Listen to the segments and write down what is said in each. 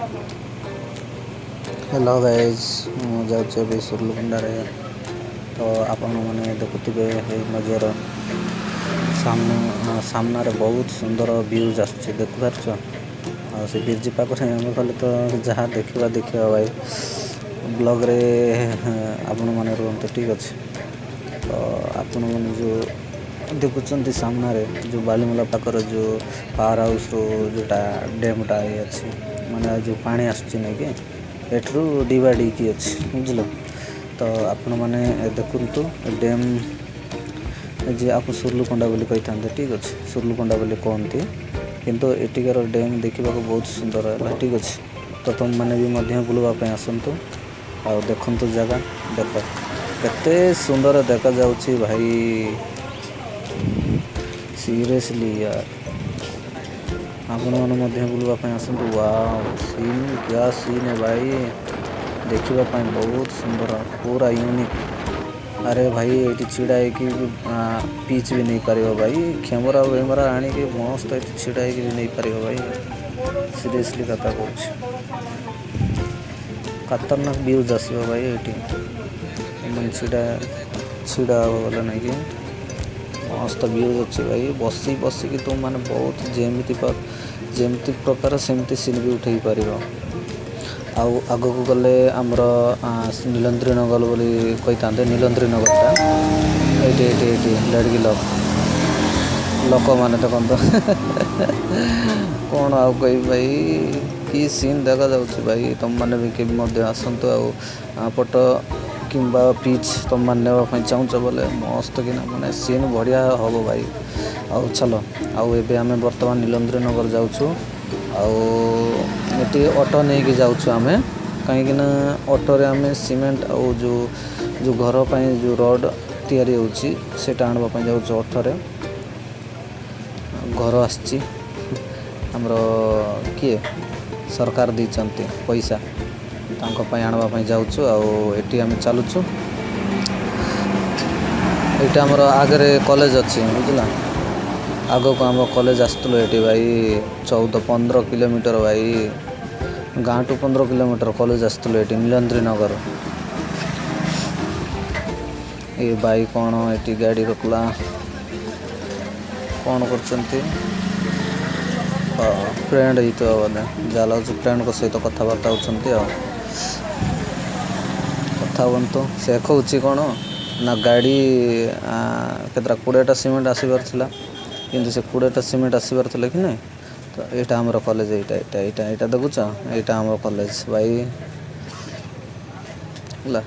Hello guys जाऊे सुरलुकुंडारे। तो आपण मैंने देखुवे नजर सामने बहुत सुंदर व्यूज आसुच्छे देखु पारछ। से ब्रिज पाखे आम गले तो जहाँ देखा भाई ब्लॉग रे आपण मैंने रुहतु ठीक अच्छे। तो आपण मैंने जो देखुं सामने जो बालीमेला पाखर जो पावर हाउस जोटा डैमटा ये अच्छी माने जो पानी आसुच्छी नहीं कि एठू डिवाइड होगी अच्छी बुझल। तो आपण मैंने देखु डैम जे आपको सुरलुकुंडा बोली कही था ठीक अच्छे। सुरलुकुंडा बोली कहती किंतु एटिकार डैम देखा बहुत सुंदर है ठीक अच्छे। तो तुम मैंने भी बुलवाई आसतु आ देखु जगह देख केते सुंदर देखा जाउछि भाई सीरियसली यार। आपण मैंने बुलवाई आसतु वाओ सीन क्या सीन है भाई देखापी बहुत सुंदर पूरा यूनिक। अरे भाई ये छिड़ा है पिच भी नहीं पार भाई कैमेरा वेमेरा आणिक मस्त ये छिड़ा है भी नहीं पार भाई सीरियसली कथा कह खतरनाक व्यूज आसो भाई ये छिड़ा गला नहीं कि मस्त व्यूज अच्छे भाई बसी बसिकी तुम मैंने बहुत जमी प्रकार सेमती सीन भी उठे पार। आग को गले आमर नीलंद्री नगर बोली कही था नीलंद्री नगरटा ये लेडगी लोक मैंने देखते कौन आउ कही भाई कि सीन देखा जाऊँगी भाई तुम मैंने भी केवी आसतु आपट कि पिच तुम मैंने नापी चाहूच बोले मस्त कि मैंने सीन बढ़िया हम भाई। आउ चलो आउ एबे आमे बर्तमान नीलंद्री नगर जाऊँ आउ ऑटो नहीं कि जाऊँ आम कहीं ऑटो रे आमे सीमेंट आउ जो घर पर जो रोड तैयारी होची सेटा आनबा जाऊँ ऑटो रे। घर आसी हमरो किए सरकार देइचंती पैसा तांको आनबा जाऊँ आउे आम चलुचु ये आमर आगे कॉलेज अच्छी बुझला आग को आम कॉलेज आसलु ये भाई 14-15 किलोमीटर भाई गाँ टू 15 किलोमीटर कॉलेज आसलु ये नीलंद्री नगर। ये भाई कौन ये गाड़ी रखला कौन कर फ्रेंड ही तो बोले जहाँ लगे फ्रेंड को सहित कथबार्ता होती कथा बनतु से देखा कौन ना गाड़ी केतरा 20टा सीमेंट आसबार कि से 20टा सीमेंट आसबार कि नहीं। तो यहाँ आमर कॉलेज यहाँ देखुच यहाँ आम कॉलेज भाई है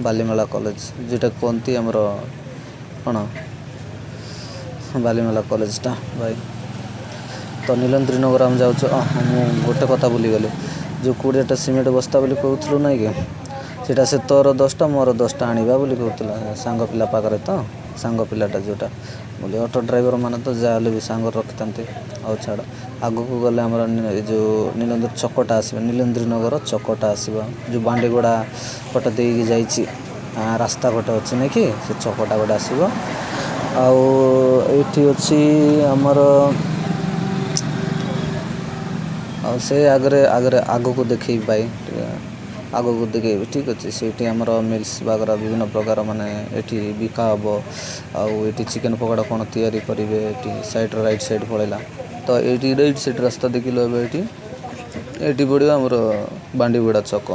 बालीमेला कॉलेज जोटा कहती आमर कौन बालीमेला कॉलेजटा भाई। तो नीलंद्री नगर आम जाऊँ गोटे कथा भूली गली जो 20टा सीमेंट बस्ता बोली कहूँ ना कि सीटा से तोर 10टा मोर 10टा आनिबा बोली कहूला सांग पिला पाखरे। तो सांग पिलाटा जोटा बोले ऑटो ड्राइवर माने तो जाले भी सांग रखी था छाड़ आग को गले आमर जो नीलंद्री चकटा आस नीलंद्री नगर चकटा आसवा जो बांडीगुड़ा पट देकी जाइए रास्ता गोटे अच्छी नहीं कि से चकटा गोटे आसो आठी अच्छी आमर से आगरे आगरे आग को देखे भाई आग को देखे ठीक अच्छे से आमर मिल्स वगैरह विभिन्न प्रकार माने एठी बिका हम आउ चिकेन पकोड़ा कौन तैयारी करेंगे ये साइड राइट साइड पड़ेगा। तो ये राइट साइड रास्ता देखिल ये पड़ो आमर बांडीगुड़ा चक